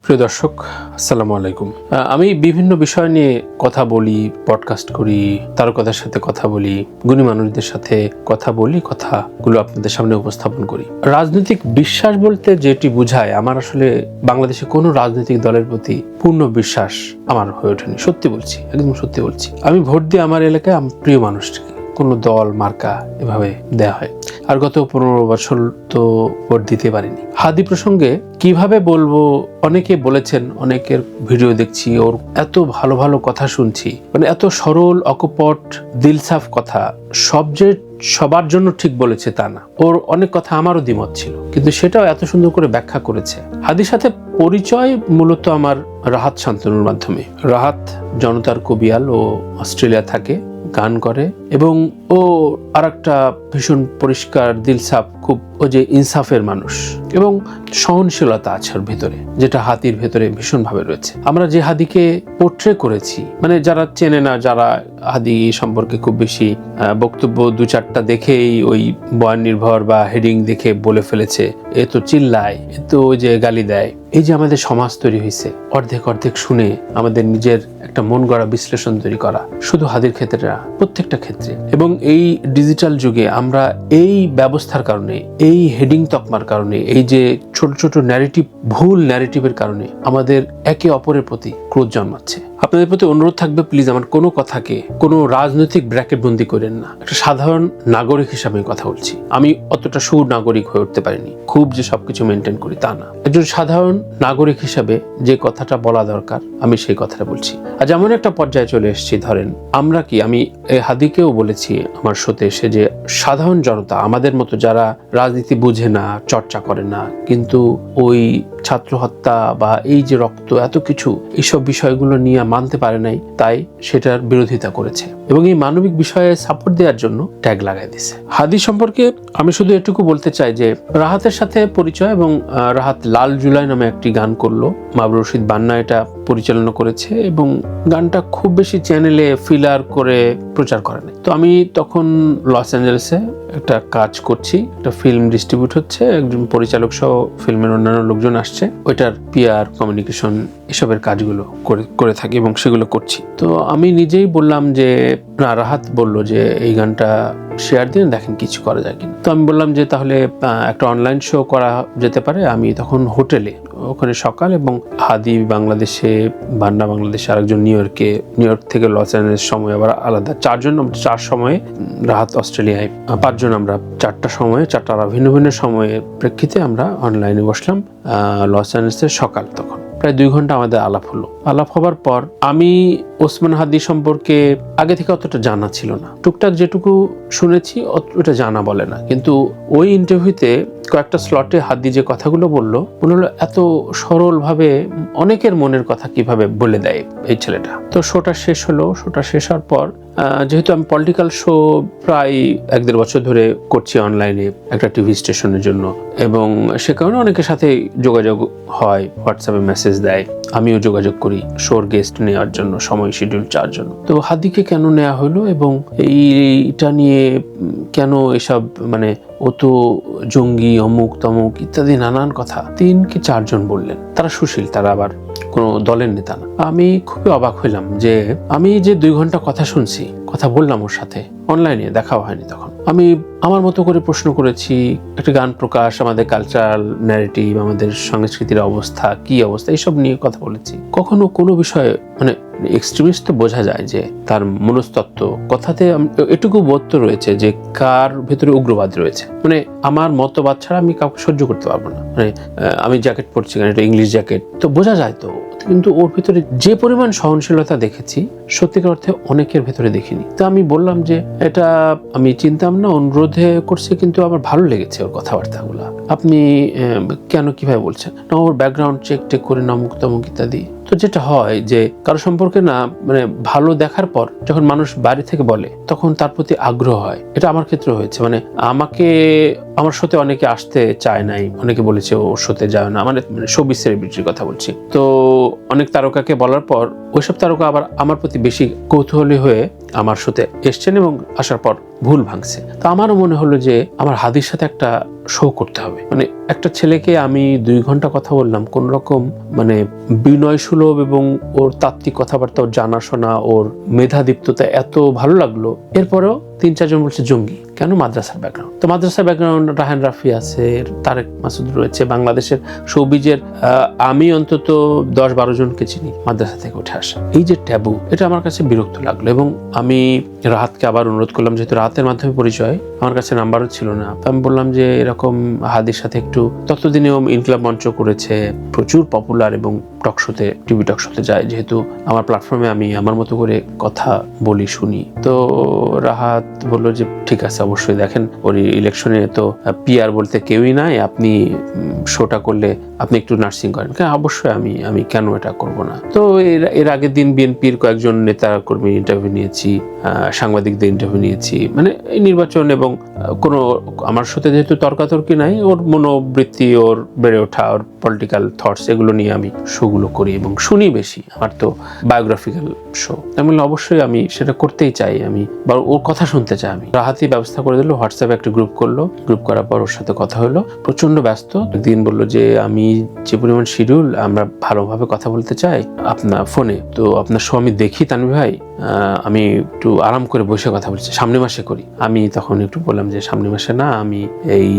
প্রিয় দর্শক, আসসালামু আলাইকুম। আমি বিভিন্ন বিষয় নিয়ে কথা বলি, পডকাস্ট করি, তারকাদের সাথে কথা বলি, গুণী মানুষদের সাথে কথা বলি, কথাগুলো আপনাদের সামনে উপস্থাপন করি। রাজনৈতিক বিশ্বাস বলতে যেটি বোঝায়, আমার আসলে বাংলাদেশে কোনো রাজনৈতিক দলের প্রতি পূর্ণ বিশ্বাস আমার হয়ে ওঠেনি। সত্যি বলছি, একদম সত্যি বলছি। আমি ভোট দিই আমার এলাকায় আমার প্রিয় মানুষটিকে, কোনো দল মার্কা এভাবে দেয়া হয়। আর গত 15 বছর তো ভোট দিতে পারিনি। হাদি প্রসঙ্গে কিভাবে বলবো, অনেকে বলেছেন, অনেকের ভিডিও দেখছি, ওর এত ভালো ভালো কথা শুনছি, মানে এত সরল অকপট দিলসাফ কথা, সবার জন্য ঠিক বলেছে তা না। ওর অনেক কথা আমারও দ্বিমত ছিল, কিন্তু সেটাও এত সুন্দর করে ব্যাখ্যা করেছে। হাদির সাথে পরিচয় মূলত আমার রাহাত শান্তনুর মাধ্যমে। রাহাত জনতার কবিয়াল, ও অস্ট্রেলিয়া থাকে, গান করে, এবং ও আরেকটা ভীষণ পরিষ্কার দিলসাফ, খুব ও যে ইনসাফের মানুষ, এবং সহনশীলতা আছে ওর ভেতরে, যেটা হাদির ভেতরে ভীষণ ভাবে রয়েছে। আমরা যে হাদিকে পোর্ট্রে করেছি, মানে যারা চেনে না, যারা হাদি সম্পর্কে খুব বেশি বক্তব্য 2-4টা দেখেই ওই বয়ান নির্ভর বা হেডিং দেখে বলে ফেলেছে, এ তো চিল্লায়, এ তো ওই যে গালি দেয়। এই যে আমাদের সমাজ তৈরি হয়েছে, অর্ধেক অর্ধেক শুনে আমাদের নিজের একটা মন গড়া বিশ্লেষণ তৈরি করা, শুধু হাদির ক্ষেত্রে না, প্রত্যেকটা ক্ষেত্রে। এবং এই ডিজিটাল যুগে আমরা এই ব্যবস্থার কারণে, এই হেডিং তকমার কারণে, এই যে ছোট ছোট ন্যারেটিভ, ভুল ন্যারেটিভের কারণে আমাদের একে অপরের প্রতি ক্রোধ জন্মাচ্ছে। আপনাদের প্রতি অনুরোধ থাকবে, প্লিজ আমার কোনো কথাকে কোনো রাজনৈতিক ব্র্যাকেট বন্দি করেন না। একটা সাধারণ নাগরিক হিসাবে কথা বলছি। আমি অতটা সুনাগরিক হয়ে উঠতে পারিনি, খুব যে সবকিছু মেনটেন করি তা না। একজন সাধারণ নাগরিক হিসাবে যে কথাটা বলা দরকার, আমি সেই কথাটা বলছি। আর যেমন একটা পর্যায়ে চলে এসেছি, ধরেন আমরা কি, আমি হাদিকেও বলেছি আমার শোতে এসে, যে সাধারণ জনতা, আমাদের মতো যারা রাজনীতি বুঝে না, চর্চা করে না, কিন্তু ওই ছাত্র হত্যা বা এই যে রক্ত, এত কিছু, এইসব বিষয়গুলো নিয়ে মানতে পারে নাই, তাই সেটার বিরোধিতা করেছে, এবং এই মানবিক বিষয়ে সাপোর্ট দেওয়ার জন্য ট্যাগ লাগাই দিছে। হাদি সম্পর্কে আমি শুধু এটুকু বলতে চাই যে রাহাতের সাথে পরিচয়, এবং রাহাত লাল জুলাই নামে একটি গান করলো, মাবরুর রশিদ বান্না এটা পরিচালনা করেছে, এবং গানটা খুব বেশি চ্যানেলে ফিলার করে প্রচার করে নাই। তো আমি তখন লস অ্যাঞ্জেলেসে একটা কাজ করছি, একটা ফিল্ম ডিস্ট্রিবিউট হচ্ছে, একজন পরিচালক সহ ফিল্মের অন্যান্য লোকজন আসছে, ওইটার পিআর, কমিউনিকেশন, এসবের কাজগুলো করে থাকি, এবং সেগুলো করছি। তো আমি নিজেই বললাম যে না, রাহাত বললো যে এই গানটা শেয়ার দিন, দেখেন কিছু করা যায় কিনা। তো আমি বললাম যে তাহলে একটা অনলাইন শো করা যেতে পারে। আমি তখন হোটেলে, ওখানে সকাল, এবং হাদি বাংলাদেশে, বান্না বাংলাদেশে, আরেকজন নিউ ইয়র্ক থেকে লস অ্যাঞ্জেলেস সময় আবার আলাদা, 4 সময়ে, রাহাত অস্ট্রেলিয়ায়, 5 জন আমরা 4টা সময়ে, 4টা ভিন্ন ভিন্ন সময়ের প্রেক্ষিতে আমরা অনলাইনে বসলাম। লস অ্যাঞ্জেলেসের সকাল, তখন প্রায় 2 ঘন্টা আমাদের আলাপ হলো। আলাপ হবার পর আমি ওসমান হাদি সম্পর্কে আগে থেকে অতটা জানা ছিল না, টুকটাক যেটুকু শুনেছি ওটা জানা বলে না, কিন্তু ওই ইন্টারভিউতে কয়েকটা স্লটে হাদি যে কথাগুলো বললো, মনে হলো এত সরল ভাবে অনেকের মনের কথা কিভাবে বলে দেয় এই ছেলেটা। তো শোটা শেষ হলো। শোটা শেষ হওয়ার পর, যেহেতু আমি পলিটিক্যাল শো প্রায় 1-1.5 বছর ধরে করছি অনলাইনে একটা টিভি স্টেশনের জন্য, এবং সে কারণে অনেকের সাথে যোগাযোগ হয়, হোয়াটসঅ্যাপে মেসেজ দেয়, আমিও যোগাযোগ করি শোর গেস্ট নেওয়ার জন্য, সময় শিডিউল চাওয়ার জন্য। তো হাদিকে কেন নেওয়া হলো, এবং এইটা নিয়ে কেন এসব, মানে ও তো জঙ্গি, অমুক তমুক ইত্যাদি নানান কথা 3 কি 4 জন বললেন। তারা সুশীল, তারা আবার কোনো দলের নেতা না। আমি খুবই অবাক হইলাম যে আমি যে 2 ঘন্টা কথা শুনছি, কথা বললাম ওর সাথে, অনলাইনে দেখাও হয়নি। তখন আমি আমার মতো করে প্রশ্ন করেছি, একটা গান প্রকাশ, আমাদের কালচারাল ন্যারেটিভ, আমাদের সংস্কৃতির অবস্থা, কি অবস্থা, এইসব নিয়ে কথা বলেছি। কখনো কোনো বিষয়ে, মানে এক্সট্রিমিস্ট তো বোঝা যায় যে তার মনস্তত্ত্ব, কথাতে এটুকু বোধ তো রয়েছে যে কার ভেতরে উগ্রবাদ রয়েছে, মানে আমার মতবাদ ছাড়া আমি কাউকে সহ্য করতে পারবো না। মানে আমি জ্যাকেট পরছি, কারণ এটা ইংলিশ জ্যাকেট, তো বোঝা যায় তো, কিন্তু ওর ভিতরে যে পরিমাণ সহনশীলতা দেখেছি, সত্যিকার অর্থে অনেকের ভেতরে দেখিনি। তো আমি বললাম যে এটা আমি চিনতাম না, অনুরোধে করছি, কিন্তু আমার ভালো লেগেছে ওর কথাবার্তাগুলো, আপনি কেন কিভাবে বলছেন না, ওর ব্যাকগ্রাউন্ড চেক করে না, মুক্ত ইত্যাদি। তো যেটা হয় যে কারো সম্পর্কে না, মানে ভালো দেখার পর যখন মানুষ বাড়ি থেকে বলে, তখন তার প্রতি আগ্রহ হয়। এটা আমার ক্ষেত্রে হয়েছে, মানে আমার সাথে অনেকে আসতে চায় নাই, অনেকে বলেছে ওর সাথে যায় না, মানে শোবিজ সেলিব্রিটির কথা বলছি। তো অনেক তারকাকে বলার পর ওইসব তারকা আবার আমার প্রতি বেশি কৌতূহলী হয়ে আমার সাথে এসছেন, এবং আসার পর ভুল ভাঙছে। তো আমারও মনে হলো যে আমার হাদির সাথে একটা শো করতে হবে। মানে একটা ছেলেকে আমি 2 ঘন্টা কথা বললাম, কোন রকম মানে বিনয় সুলভ এবং ওর তাত্ত্বিক কথাবার্তা, ওর জানাশোনা, ওর মেধাদীপ্ততা এত ভালো লাগলো। এরপরেও 3-4 জন বলছে জঙ্গি কেন? মাদ্রাসার ব্যাকগ্রাউন্ড। তো মাদ্রাসার ব্যাকগ্রাউন্ড রাহান রাফি আছে, তারেক মাসুদ রয়েছে, বাংলাদেশের শোবিজের আমি অন্তত 10-12 জনকে চিনি মাদ্রাসা থেকে উঠে আসা। এই যে ট্যাবু, এটা আমার কাছে বিরক্ত লাগলো এবং আমি রাহাতকে আবার অনুরোধ করলাম, যেহেতু রাহাতের মাধ্যমে পরিচয়, আমার কাছে নাম্বারও ছিল না। তো আমি বললাম যে এরকম হাদির সাথে একটু, ততদিনেও ইনকিলাব মঞ্চ করেছে, প্রচুর পপুলার এবং টকশোতে, টিভি টকশোতে যায়, যেহেতু আমার প্ল্যাটফর্মে আমি আমার মতো করে কথা বলি, শুনি। তো রাহাত বললো যে ঠিক আছে, অবশ্যই দেখেন, ওর ইলেকশনে তো পিআর বলতে কেউই নাই, আপনি শোটা করলে আপনি একটু নার্সিং করেন। অবশ্যই আমি কেন এটা করব না। তো এর আগের দিন বিএনপির কয়েকজন নেতা কর্মী ইন্টারভিউ নিয়েছি, সাংবাদিকদের ইন্টারভিউ নিয়েছি, মানে এই নির্বাচন এবং কোনো আমার সাথে যেহেতু তর্কাতর্কি নাই, ওর মনোবৃত্তি, ওর বেড়ে ওঠা, ওর পলিটিক্যাল থটস, এগুলো নিয়ে আমি শোগুলো করি এবং শুনি বেশি। আমার তো বায়োগ্রাফিক্যাল শো, আমি অবশ্যই আমি সেটা করতেই চাই, আমি বা ওর কথা শুনতে চাই। আমি রাহাতি ব্যবস্থা করে দিল, হোয়াটসঅ্যাপে একটা গ্রুপ করলো, গ্রুপ করার পর ওর সাথে কথা হলো। প্রচন্ড ব্যস্ত, একদিন বললো যে আমি যে পরিমাণ শিডিউল, আমরা ভালোভাবে কথা বলতে চাই আপনার ফোনে, তো আপনার শো আমি দেখি তানভীর ভাই, আমি একটু আরাম করে বসে কথা বলছি, সামনে মাসে করি। আমি তখন একটু বললাম যে সামনে মাসে না, আমি এই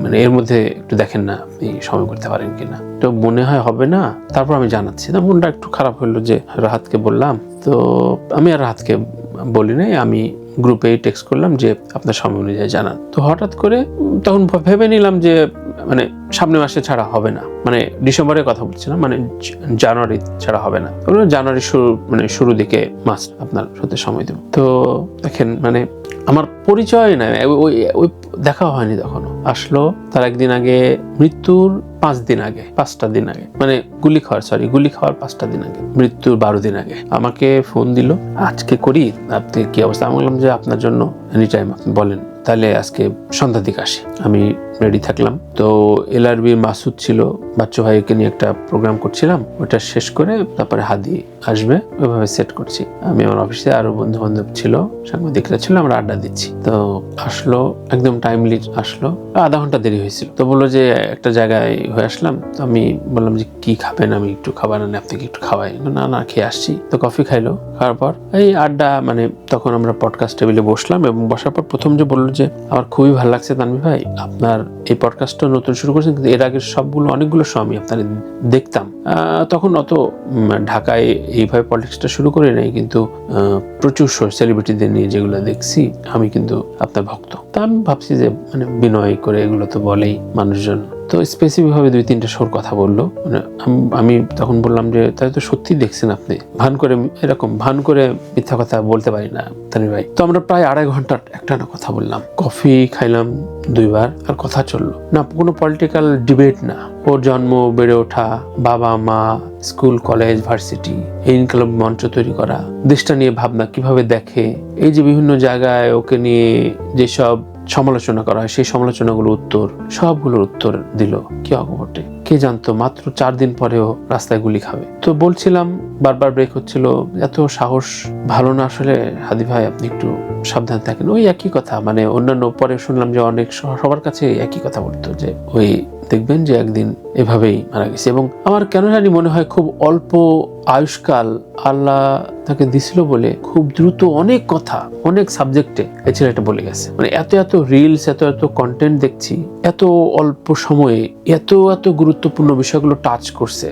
মানে এর মধ্যে একটু দেখেন না আপনি সময় করতে পারেন কিনা। তো মনে হয় হবে না, তারপর আমি জানাচ্ছি। না, মনটা একটু খারাপ হলো যে রাহাতকে বললাম। তো আমি আর রাহাতকে বলি নাই, আমি গ্রুপে টেক্সট করলাম যে আপনার সময় অনুযায়ী জানান। তো হঠাৎ করে তখন ভেবে নিলাম যে মানে সামনে মাসে ছাড়া হবে না, মানে ডিসেম্বরের কথা বলছি না, মানে জানুয়ারি ছাড়া হবে না। জানুয়ারি শুরু দিকে মাস্ট আপনার সাথে সময় দেব। তো দেখেন, মানে আমার পরিচয় নাই, ওই দেখা হয়নি তখনও। আসলো তার একদিন আগে, মৃত্যুর 5টা দিন আগে, মানে গুলি খাওয়ার 5টা দিন আগে, মৃত্যুর 12 দিন আগে আমাকে ফোন দিল, আজকে করি, আপনি কি অবস্থা? আমি বললাম যে আপনার জন্য এনি টাইম, আপনি বলেন, তাহলে আজকে সন্ধ্যার দিকে আসি। আমি রেডি থাকলাম। তো এলআরবির মাসুদ ছিল, বাচ্চু ভাইকে নিয়ে একটা প্রোগ্রাম করছিলাম, ওটা শেষ করে তারপরে হাদি আসবে, ওইভাবে সেট করছি। আমি আমার অফিসে আরো বন্ধু বান্ধব ছিল, সাংবাদিকরা ছিল, আমরা আড্ডা দিচ্ছি। তো আসলো, একদম টাইমলি আসলো, আধা ঘন্টা দেরি হয়েছিল। তো বললো যে একটা জায়গায় হয়ে আসলাম। তো আমি বললাম যে কি খাবেন? আমি একটু খাবার আনি, আপনি কি একটু খাওয়াই? না খেয়ে আসছি। তো কফি খাইলো, খাওয়ার পর এই আড্ডা, মানে তখন আমরা পডকাস্ট টেবিলে বসলাম এবং বসার পর প্রথম যে বললো যে আমার খুবই ভালো লাগছে তানভীর ভাই, আপনার এই পডকাস্টটা নতুন শুরু করেছেন, কিন্তু এর আগে অনেকগুলো শো আমি আপনার দেখতাম। তখন অত ঢাকায় এইভাবে পলিটিক্সটা শুরু করে নাই, কিন্তু প্রচুর শো সেলিব্রিটিদের নিয়ে যেগুলো দেখছি, আমি কিন্তু আপনার ভক্ত। তা আমি ভাবছি যে মানে বিনয় করে এগুলো তো বলেই মানুষজন। তো স্পেসিফিক ভাবে 2-3টা শোর কথা বললো। মানে আমি তখন বললাম যে তাই তো সত্যি দেখছেন আপনি, ভান করে মিথ্যা কথা বলতে পারি না তানভীর ভাই। তো আমরা প্রায় 2.5 ঘন্টা একটানা কথা বললাম, কফি খাইলাম 2 বার, আর কথা চললো না, কোনো পলিটিক্যাল ডিবেট না। ওর জন্ম, বেড়ে ওঠা, বাবা মা, স্কুল, কলেজ, ভার্সিটি, এই ইনকিলাব মঞ্চ তৈরি করা, দেশটা নিয়ে ভাবনা, কিভাবে দেখে, এই যে বিভিন্ন জায়গায় ওকে নিয়ে যেসব সমালোচনা করা হয়, সেই সবগুলোর উত্তর দিল। কি অকপটে, কে জানতো মাত্র 4 দিন পরেও রাস্তায় গুলি খাবে। তো বলছিলাম, বারবার ব্রেক হচ্ছিল, এত সাহস ভালো না আসলে হাদি ভাই, আপনি একটু সাবধান থাকেন। ওই একই কথা, মানে অন্যান্য, পরে শুনলাম যে অনেক সবার কাছে একই কথা বলতো যে ওই দেখবেন যে একদিন এভাবেই মারা গেছে। এবং আমার কেন জানি মনে হয় খুব অল্প আয়ুষ্কাল আল্লাহ তাকে দিছিল বলে খুব দ্রুত অনেক কথা, অনেক সাবজেক্টে এই ছেলেটা বলে গেছে। মানে এত রিলস, এত কন্টেন্ট দেখছি, এত অল্প সময়ে এত গুরুত্বপূর্ণ বিষয়গুলো টাচ করছে।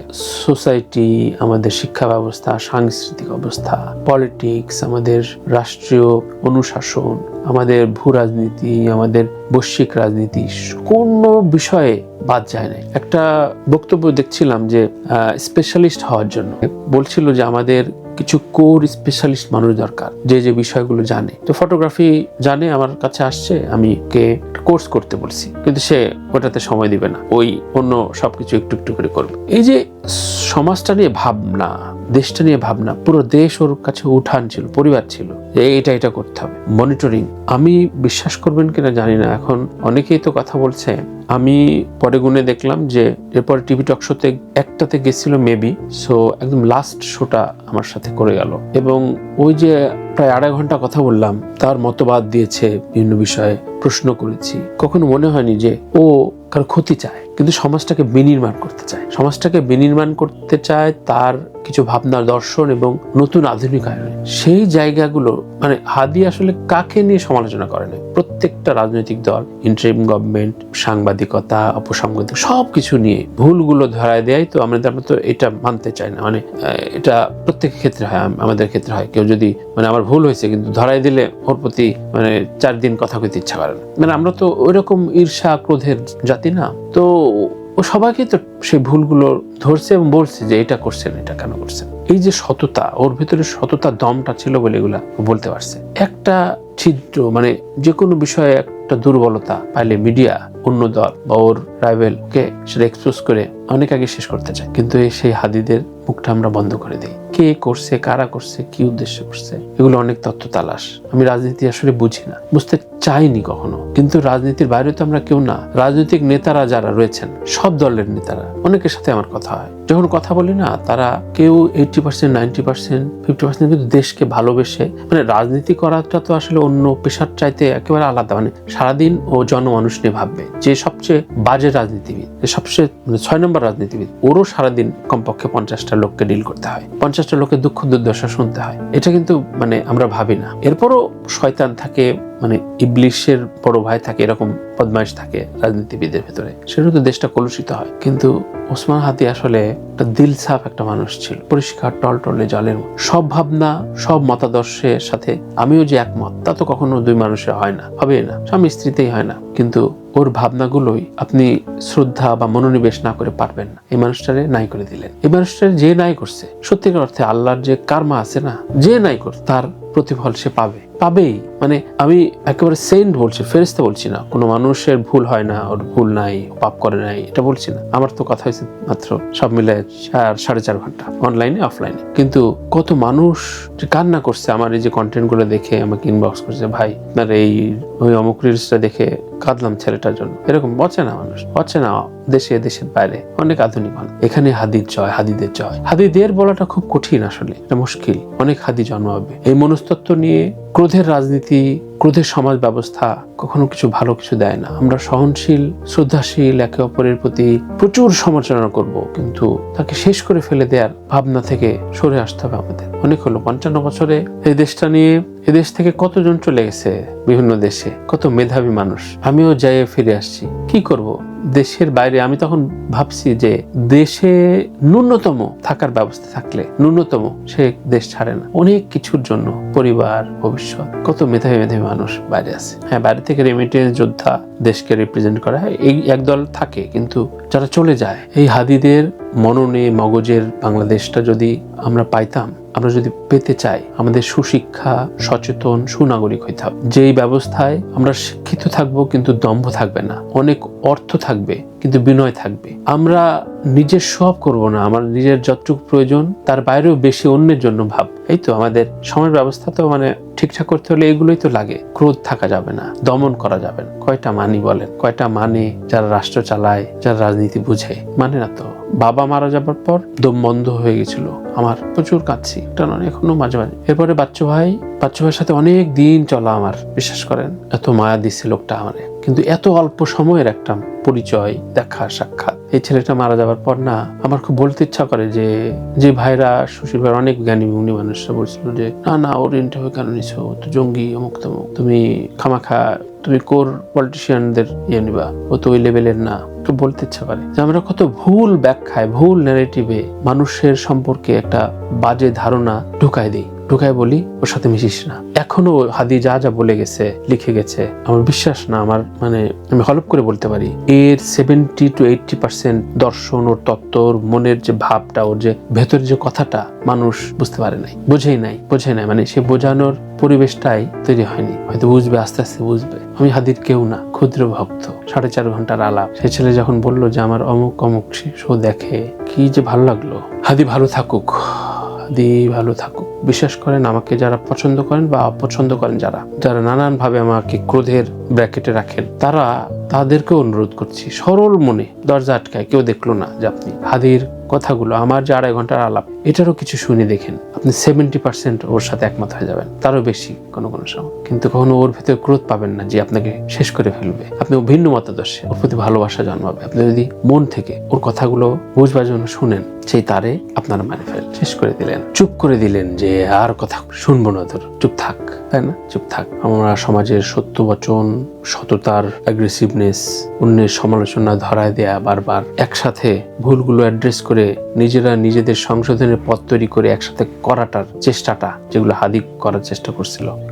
সোসাইটি, আমাদের শিক্ষা ব্যবস্থা, সাংস্কৃতিক অবস্থা, পলিটিক্স, আমাদের রাষ্ট্রীয় অনুশাসন, আমাদের ভূ রাজনীতি, আমাদের বৈশ্বিক রাজনীতি, কোনো বিষয়ে বাদ যায় না। একটা বক্তব্য দেখছিলাম যে স্পেশালিস্ট হওয়ার জন্য বলছিল যে আমাদের কিছু কোর স্পেশালিস্ট মানুষ দরকার, যে বিষয়গুলো জানে। তো ফটোগ্রাফি জানে, আমার কাছে আসছে, আমি কে কোর্স করতে বলছি, কিন্তু সে ওটাতে সময় দিবে না, ওই অন্য সবকিছু একটু করে করবে। এই যে সমাজটা নিয়ে ভাবনা, দেশটা নিয়ে ভাবনা, পুরো দেশ ওর কাছে উঠান ছিল, পরিবার ছিল, যে এটা করতে হবে, মনিটরিং। আমি বিশ্বাস করবেন কিনা জানি না, এখন অনেকেই তো কথা বলছে আমি পরে গুনে দেখলাম যে এরপর টিভি টক শোতে একটাতে গেছিল মেবি, সো একদম লাস্ট শোটা আমার সাথে করে গেল। এবং ওই যে প্রায় 2.5 ঘন্টা কথা বললাম, তার মতবাদ দিয়েছে, বিভিন্ন বিষয়ে প্রশ্ন করেছি। কখনো মনে হয়নি যে ও কারো ক্ষতি চায়, কিন্তু সমাজটাকে বিনির্মাণ করতে চায়। সমাজটাকে বিনির্মাণ করতে চায় তার কিছু ভাবনার দর্শন এবং নতুন আধুনিকায়ন। সেই জায়গাগুলো মানে হাদি আসলে কাকে নিয়ে সমালোচনা করে না, প্রত্যেকটা রাজনৈতিক দল, ইন্টারিম গভর্নমেন্ট, সাংবাদিকতা, অপসাংবাদিক সবকিছু নিয়ে ভুলগুলো ধরায় দেয়। তো আমরা তো এটা মানতে চাই না, মানে এটা প্রত্যেক ক্ষেত্রে হয়, আমাদের ক্ষেত্রে হয়। কেউ যদি মানে আমার ভুল হয়েছে কিন্তু ধরাই দিলে ওর প্রতি মানে 4 দিন কথা কইতে ইচ্ছা করে না। মানে আমরা তো ওইরকম ঈর্ষা ক্রোধের জাতি না। তো ও সবাইকে তো সেই ভুলগুলো ধরছে এবং বলছে যে এটা করছেন, এটা কেন করছেন। এই যে সততা, ওর ভিতরে সততা দমটা ছিল বলে এগুলা বলতে পারছে। একটা ছিদ্র মানে যে কোনো বিষয়ে একটা দুর্বলতা পাইলে মিডিয়া, অন্য দল বা ওর রাইভেলকে সেটা এক্সপোজ করে অনেক আগে শেষ করতে চায়। কিন্তু সেই হাদিদের মুখটা আমরা বন্ধ করে দিই। কে করছে, কারা করছে, কি উদ্দেশ্য করছে, এগুলো অনেক তথ্য তালাশ। আমি রাজনীতি আসলে বুঝি না, বুঝতে চাইনি কখনো। কিন্তু রাজনীতির বাইরে তো আমরা কেউ না। রাজনৈতিক নেতারা যারা রয়েছেন, সব দলের নেতারা, অনেকের সাথে আমার কথা হয়। যখন কথা বলি না, তারা কেউ 80%, 90%, 50% কিন্তু দেশকে ভালোবেসে, মানে রাজনীতি করাটা তো আসলে অন্য পেশার চাইতে একেবারে আলাদা। মানে সারাদিন ও জনমানুষ নিয়ে ভাববে। যে সবচেয়ে বাজে রাজনীতিবিদ, সবচেয়ে 6 নম্বর রাজনীতিবিদ, ওরও সারাদিন কমপক্ষে 50টা লোককে ডিল করতে হয়, 50টা লোকের দুঃখ দুর্দশা শুনতে হয়। এটা কিন্তু মানে আমরা ভাবি না। এরপরও শয়তান থাকে, মানে ইবলিশের বড় ভাই থাকে, এরকম বদমাইশ থাকে রাজনীতিবিদের ভেতরে, সেটা তো দেশটা কলুষিত হয়। কিন্তু ওসমান হাদি আসলে একটা দিল সাফ একটা মানুষ ছিল, পরিষ্কার টলটলে জলের। সব ভাবনা, সব মতাদর্শের সাথে আমিও যে একমত, তা তো কখনো দুই মানুষের হয় না, হবে না, স্বামী স্ত্রীতেই হয় না। কিন্তু ওর ভাবনাগুলোই আপনি শ্রদ্ধা বা মনোনিবেশ না করে পারবেন না। এই মানুষটারে নাই করে দিলেন। এই মানুষটারে যে নাই করছে, সত্যিকার অর্থে আল্লাহর যে কার্মা আছে না, যে নাই করছে তার প্রতিফল সে পাবেই। মানে আমি একেবারে সেন্ট বলছি, ফেরেশতা বলছি না। কোনো মানুষের ভুল হয় না, ওর ভুল নাই, পাপ করে নাই, এটা বলছি না। আমার তো কথা হয়েছে মাত্র সব মিলে 4.5 ঘন্টা, অনলাইনে অফলাইনে। কিন্তু কত মানুষ যে কান্না করছে আমার এই যে কন্টেন্ট গুলো দেখে, আমাকে ইনবক্স করছে, ভাই আপনার এই ওই অমুক রিলসটা দেখে কাঁদলাম ছেলেটার জন্য। এরকম অচেনা মানুষ, অচেনা দেশে, দেশের বাইরে অনেক আধুনিক মানুষ। এখানে হাদির জয়, হাদিদের জয়। হাদিদের বলাটা খুব কঠিন, আসলে এটা মুশকিল। অনেক হাদি জন্মাবে। এই মনস্তত্ব নিয়ে ক্রোধের রাজনীতি, ক্রোধের সমাজ ব্যবস্থা কখনো কিছু ভালো কিছু দেয় না। আমরা সহনশীল, শ্রদ্ধাশীল, একে অপরের প্রতি প্রচুর সমালোচনা করব, কিন্তু তাকে শেষ করে ফেলে দেওয়ার ভাবনা থেকে সরে আসতে হবে আমাদের। অনেক হলো 55 বছরে এই দেশটা নিয়ে, এই দেশ থেকে কতজন চলে গেছে বিভিন্ন দেশে, কত মেধাবী মানুষ। আমিও যাই ফিরে আসছি, কি করব দেশের বাইরে। আমি তখন ভাবছি যে দেশে ন্যূনতম থাকার ব্যবস্থা থাকলে, ন্যূনতম সে দেশ ছাড়ে না অনেক কিছুর জন্য, পরিবার, ভবিষ্যৎ। কত মেধাবী মানুষ বাইরে আছে। হ্যাঁ, বাইরে থেকে রেমিটেন্স যোদ্ধা দেশকে রিপ্রেজেন্ট করা হয়, এই একদল থাকে। কিন্তু যারা চলে যায়, এই হাদিদের মননে মগজের বাংলাদেশটা যদি আমরা পাইতাম, আমরা যদি পেতে চাই, আমাদের সুশিক্ষা, সচেতন, সুনাগরিক হইতে হবে। যেই ব্যবস্থায় আমরা শিক্ষিত থাকবো কিন্তু দম্ভ থাকবে না, অনেক অর্থ থাকবে কিন্তু বিনয় থাকবে। আমরা নিজের সব করব না, আমার নিজের যতটুকু প্রয়োজন তার বাইরেও বেশি অন্যের জন্য ভাব। এই তো আমাদের সময় ব্যবস্থা তো মানে ঠিকঠাক করতে হলে এগুলোই তো লাগে। ক্রোধ থাকা যাবে না, দমন করা যাবে না। কয়টা মানি বলেন, কয়টা মানে যারা রাষ্ট্র চালায়, যারা রাজনীতি বুঝে? মানে না তো। বাবা মারা যাবার পর দম বন্ধ হয়ে গেছিল আমার, প্রচুর কাঁদছি, এটা নয় এখনো মাঝে মাঝে। এরপরে বাচ্চু ভাইয়ের সাথে অনেক দিন চলা আমার, বিশ্বাস করেন এত মায়া দিচ্ছে লোকটা আমারে। কিন্তু এত অল্প সময়ের একটা পরিচয়, দেখা, সাক্ষাৎ। এই ছেলেটা মারা যাবার পর না আমার খুব বলতে ইচ্ছা করে যে ভাইরা, সুশীল ভাইয়ের অনেক জ্ঞানী গুণী মানুষরা বলছিল যে না ওর ইন্টারভিউ কেন নিছো, তো জঙ্গি, অমুক তমুক, তুমি খামাখা তুমি কোর পলিটিশিয়ানদের নিবা, ও তো ওই লেভেলের না। একটু বলতে ইচ্ছা করে যে আমরা কত ভুল ব্যাখ্যায়, ভুল ন্যারেটিভে মানুষের সম্পর্কে একটা বাজে ধারণা ঢুকায় বলি ওর সাথে মিশিস না। এখনো হাদি যা বলে গেছে, লিখে গেছে, আমার বিশ্বাস না, আমার মানে আমি হলপ করে বলতে পারি এর 70 to 80% দর্শন, ওর তত্ত্ব, ওর মনের যে ভাবটা, ওর যে ভেতরের যে কথাটা মানুষ বুঝতে পারে নাই, বোঝেই নাই। মানে সে বোঝানোর পরিবেশটাই তৈরি হয়নি। হয়তো বুঝবে, আস্তে আস্তে বুঝবে। আমি হাদির কেউ না, ক্ষুদ্র ভক্ত। 4.5 ঘন্টার আলাপ। সে ছেলে যখন বললো যে আমার অমুক শো দেখে, কি যে ভালো লাগলো। হাদি ভালো থাকুক, হাদি ভালো থাকুক। বিশ্বাস করেন, আমাকে যারা পছন্দ করেন বা অপছন্দ করেন, যারা নানানভাবে আমাকে ক্রোধের ব্র্যাকেটে রাখেন, তাদেরকে অনুরোধ করছি সরল মনে, দরজা আটকায় কেউ দেখলো না, যে আপনি হাদির কথাগুলো, আমার যে 2.5 ঘন্টার আলাপ, এটারও কিছু শুনে দেখেন, আপনি 70% ওর সাথে একমত হয়ে যাবেন, তারও বেশি কোনো সময়। কিন্তু কখনো ওর ভেতরে ক্রোধ পাবেন না যে আপনাকে শেষ করে ফেলবে। আপনি ভিন্ন মতাদর্শে ওর প্রতি ভালোবাসা জন্মাবে। আপনি যদি মন থেকে ওর কথাগুলো বুঝবার জন্য শুনেন, সেই তারে আপনারা মানে শেষ করে দিলেন, চুপ করে দিলেন, যে আর কথা শুনবো না, তোর চুপ থাক, তাই না? চুপ থাক। আমরা সমাজের সত্য বচন, সততার অ্যাগ্রেসিভনেস, অন্যের সমালোচনা ধরায় দেয়া, বারবার একসাথে ভুলগুলো অ্যাড্রেস করে নিজেরা নিজেদের সংশোধনের পথ তৈরি করে একসাথে করাটার চেষ্টাটা, যেগুলো হাদি করার চেষ্টা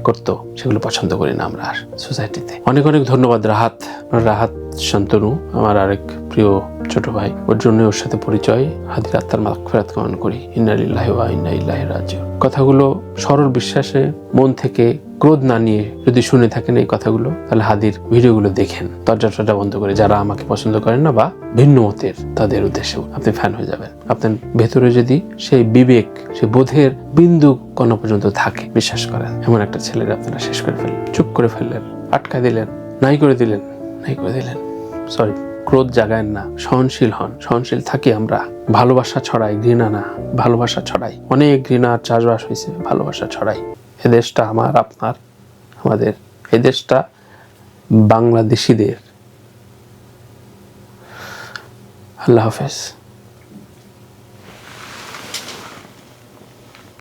করতো, সেগুলো পছন্দ করি না আমরা আর সোসাইটিতে। অনেক অনেক ধন্যবাদ রাহাত শান্তনু, আমার আরেক প্রিয় ছোট ভাই। ওর জন্য, ওর সাথে পরিচয়। হাদির আত্মার মাগফিরাত কামনা করি। ইন্না লিল্লাহি ওয়া ইন্না ইলাইহি রাজিউন। কথাগুলো সরল বিশ্বাসে, মন থেকে ক্রোধ না নিয়ে যদি শুনে থাকেন এই কথাগুলো, তাহলে হাদির ভিডিওগুলো দেখেন, দরজাটা বন্ধ করে। যারা আমাকে পছন্দ করেন না বা ভিন্ন মতের, তাদের উদ্দেশ্যে আপনি ফ্যান হয়ে যাবেন। আপনার ভেতরে যদি সেই বিবেক, সেই বোধের বিন্দু কোনো পর্যন্ত থাকে, বিশ্বাস করেন, এমন একটা ছেলের আপনারা শেষ করে ফেললেন, চুপ করে ফেললেন, আটকা দিলেন, নাই করে দিলেন। সরি, ক্রোধ জাগায় না, সহনশীল হন। সহনশীল থাকি আমরা। ভালোবাসা ছড়াই, ঘৃণা না। ভালোবাসা ছড়াই। অনেক ঘৃণার চাষবাস হয়েছে, ভালোবাসা ছড়াই। এ দেশটা আমার, আপনার, আমাদের। এ দেশটা বাংলাদেশিদের। আল্লাহ হাফেজ।